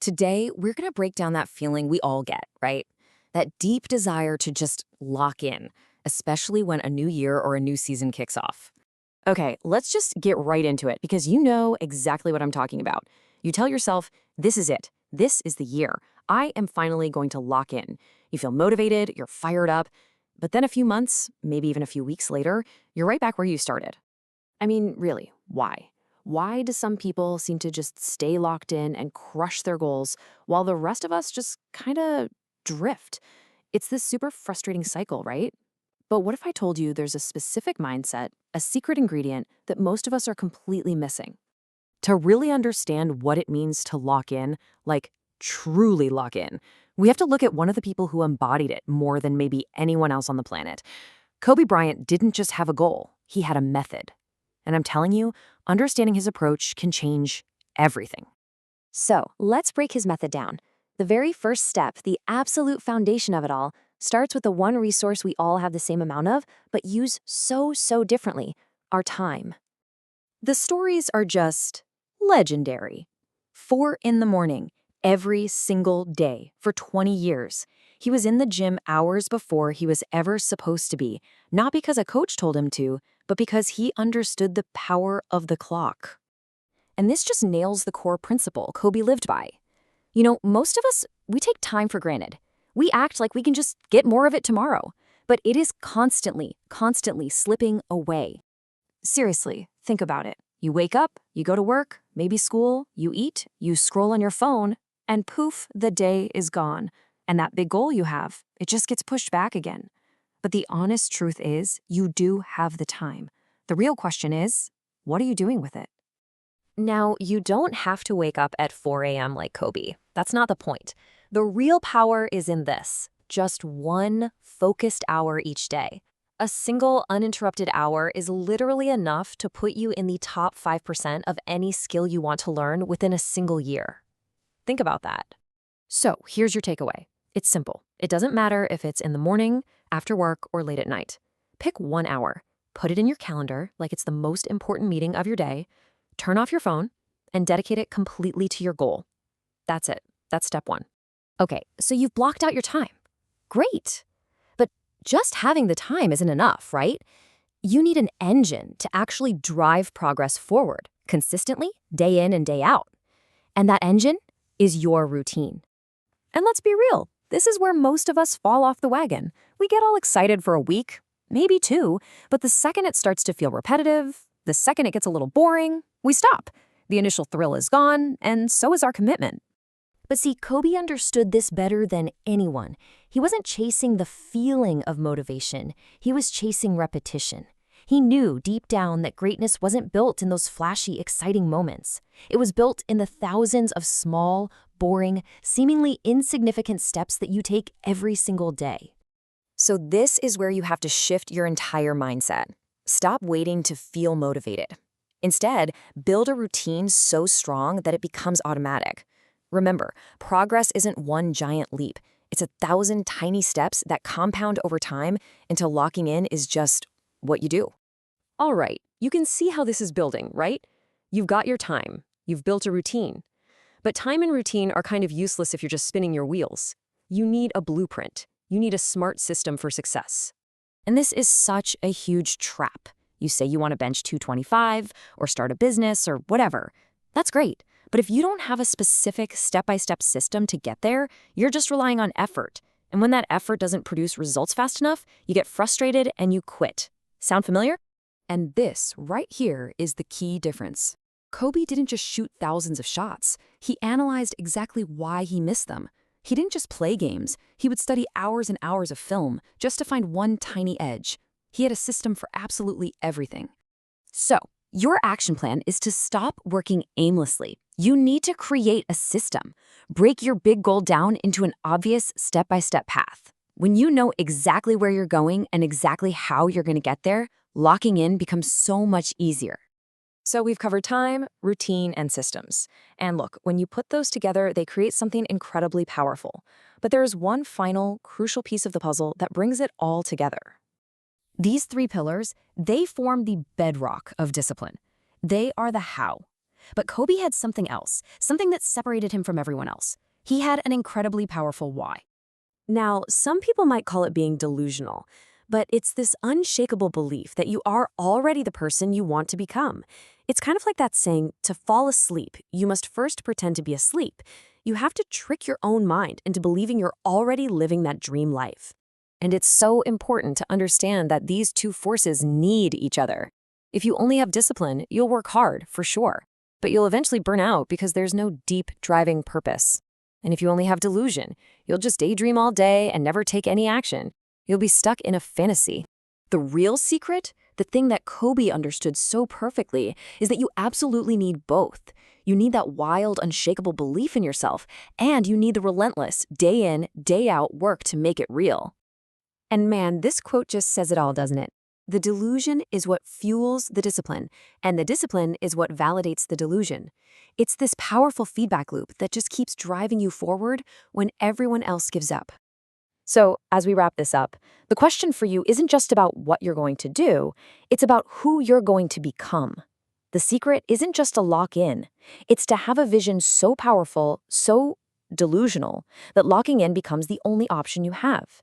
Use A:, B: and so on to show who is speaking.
A: Today, we're going to break down that feeling we all get, right? That deep desire to just lock in, especially when a new year or a new season kicks off. Okay, let's just get right into it because you know exactly what I'm talking about. You tell yourself, this is it. This is the year. I am finally going to lock in. You feel motivated, you're fired up, but then a few months, maybe even a few weeks later, you're right back where you started. I mean, really, why? Why do some people seem to just stay locked in and crush their goals while the rest of us just kind of drift? It's this super frustrating cycle, right? But what if I told you there's a specific mindset, a secret ingredient that most of us are completely missing? To really understand what it means to lock in, like truly lock in, we have to look at one of the people who embodied it more than maybe anyone else on the planet. Kobe Bryant didn't just have a goal, he had a method. And I'm telling you, understanding his approach can change everything.
B: So, let's break his method down. The very first step, the absolute foundation of it all, starts with the one resource we all have the same amount of, but use so differently: our time. The stories are just legendary. 4 in the morning, every single day, for 20 years. He was in the gym hours before he was ever supposed to be, not because a coach told him to, but because he understood the power of the clock. And this just nails the core principle Kobe lived by. You know, most of us, we take time for granted. We act like we can just get more of it tomorrow, but it is constantly slipping away. Seriously, think about it. You wake up, you go to work, maybe school, you eat, you scroll on your phone, and poof, the day is gone. And that big goal you have, it just gets pushed back again. But the honest truth is, you do have the time. The real question is, what are you doing with it? Now, you don't have to wake up at 4 a.m. like Kobe. That's not the point. The real power is in this: just one focused hour each day. A single uninterrupted hour is literally enough to put you in the top 5% of any skill you want to learn within a single year. Think about that. So, here's your takeaway. It's simple. It doesn't matter if it's in the morning, after work, or late at night. Pick 1 hour. Put it in your calendar like it's the most important meeting of your day. Turn off your phone and dedicate it completely to your goal. That's it. That's step 1. Okay, so you've blocked out your time. Great. But just having the time isn't enough, right? You need an engine to actually drive progress forward consistently, day in and day out. And that engine is your routine. And let's be real, this is where most of us fall off the wagon. We get all excited for a week, maybe 2, but the second it starts to feel repetitive, the second it gets a little boring, we stop. The initial thrill is gone, and so is our commitment. But see, Kobe understood this better than anyone. He wasn't chasing the feeling of motivation. He was chasing repetition. He knew deep down that greatness wasn't built in those flashy, exciting moments. It was built in the thousands of small, boring, seemingly insignificant steps that you take every single day. So this is where you have to shift your entire mindset. Stop waiting to feel motivated. Instead, build a routine so strong that it becomes automatic. Remember, progress isn't one giant leap. It's 1,000 tiny steps that compound over time until locking in is just what you do. All right, you can see how this is building, right? You've got your time. You've built a routine. But time and routine are kind of useless if you're just spinning your wheels. You need a blueprint. You need a smart system for success. And this is such a huge trap. You say you want to bench 225 or start a business or whatever. That's great. But if you don't have a specific step-by-step system to get there, you're just relying on effort. And when that effort doesn't produce results fast enough, you get frustrated and you quit. Sound familiar? And this right here is the key difference. Kobe didn't just shoot thousands of shots. He analyzed exactly why he missed them. He didn't just play games. He would study hours and hours of film just to find one tiny edge. He had a system for absolutely everything. So, your action plan is to stop working aimlessly. You need to create a system. Break your big goal down into an obvious step-by-step path. When you know exactly where you're going and exactly how you're going to get there, locking in becomes so much easier. So we've covered time, routine, and systems. And look, when you put those together, they create something incredibly powerful. But there is one final, crucial piece of the puzzle that brings it all together. These 3 pillars, they form the bedrock of discipline. They are the how.
C: But Kobe had something else, something that separated him from everyone else. He had an incredibly powerful why.
B: Now, some people might call it being delusional, but it's this unshakable belief that you are already the person you want to become. It's kind of like that saying, to fall asleep, you must first pretend to be asleep. You have to trick your own mind into believing you're already living that dream life. And it's so important to understand that these two forces need each other. If you only have discipline, you'll work hard, for sure, but you'll eventually burn out because there's no deep, driving purpose. And if you only have delusion, you'll just daydream all day and never take any action. You'll be stuck in a fantasy. The real secret, the thing that Kobe understood so perfectly, is that you absolutely need both. You need that wild, unshakable belief in yourself, and you need the relentless, day in, day out work to make it real. And man, this quote just says it all, doesn't it? The delusion is what fuels the discipline, and the discipline is what validates the delusion. It's this powerful feedback loop that just keeps driving you forward when everyone else gives up. So, as we wrap this up, the question for you isn't just about what you're going to do, it's about who you're going to become. The secret isn't just to lock in, it's to have a vision so powerful, so delusional, that locking in becomes the only option you have.